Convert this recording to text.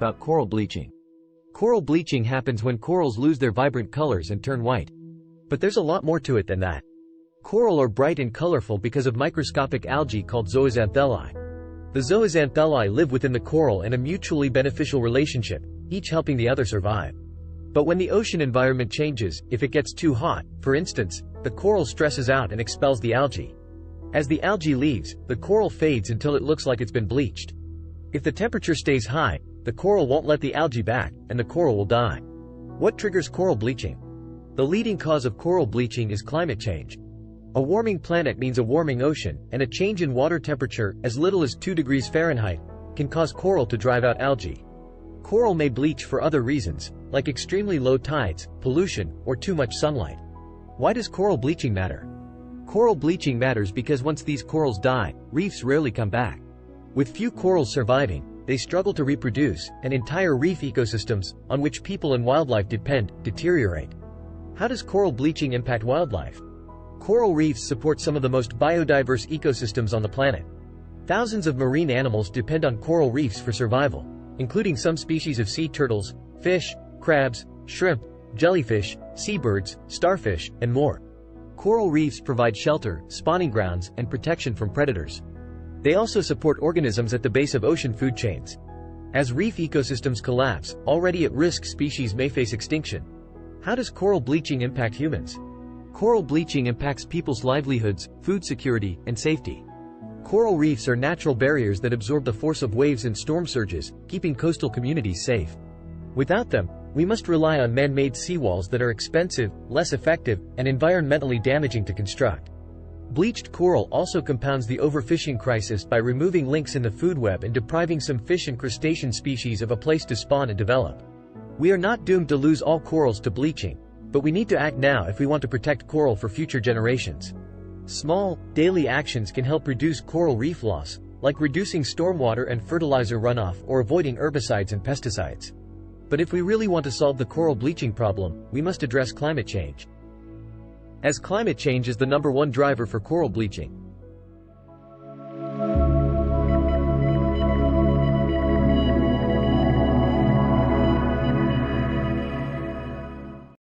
about coral bleaching. Coral bleaching happens when corals lose their vibrant colors and turn white. But there's a lot more to it than that. Coral are bright and colorful because of microscopic algae called zooxanthellae. The zooxanthellae live within the coral in a mutually beneficial relationship, each helping the other survive. But when the ocean environment changes, if it gets too hot, for instance, the coral stresses out and expels the algae. As the algae leaves, the coral fades until it looks like it's been bleached. If the temperature stays high, the coral won't let the algae back, and the coral will die. What triggers coral bleaching? The leading cause of coral bleaching is climate change. A warming planet means a warming ocean, and a change in water temperature, as little as 2 degrees Fahrenheit, can cause coral to drive out algae. Coral may bleach for other reasons, like extremely low tides, pollution, or too much sunlight. Why does coral bleaching matter? Coral bleaching matters because once these corals die, reefs rarely come back. With few corals surviving, they struggle to reproduce, and entire reef ecosystems, on which people and wildlife depend, deteriorate. How does coral bleaching impact wildlife? Coral reefs support some of the most biodiverse ecosystems on the planet. Thousands of marine animals depend on coral reefs for survival, including some species of sea turtles, fish, crabs, shrimp, jellyfish, seabirds, starfish, and more. Coral reefs provide shelter, spawning grounds, and protection from predators. They also support organisms at the base of ocean food chains. As reef ecosystems collapse, already at-risk species may face extinction. How does coral bleaching impact humans? Coral bleaching impacts people's livelihoods, food security, and safety. Coral reefs are natural barriers that absorb the force of waves and storm surges, keeping coastal communities safe. Without them, we must rely on man-made seawalls that are expensive, less effective, and environmentally damaging to construct. Bleached coral also compounds the overfishing crisis by removing links in the food web and depriving some fish and crustacean species of a place to spawn and develop. We are not doomed to lose all corals to bleaching, but we need to act now if we want to protect coral for future generations. Small, daily actions can help reduce coral reef loss, like reducing stormwater and fertilizer runoff or avoiding herbicides and pesticides. But if we really want to solve the coral bleaching problem, we must address climate change. As climate change is the #1 driver for coral bleaching,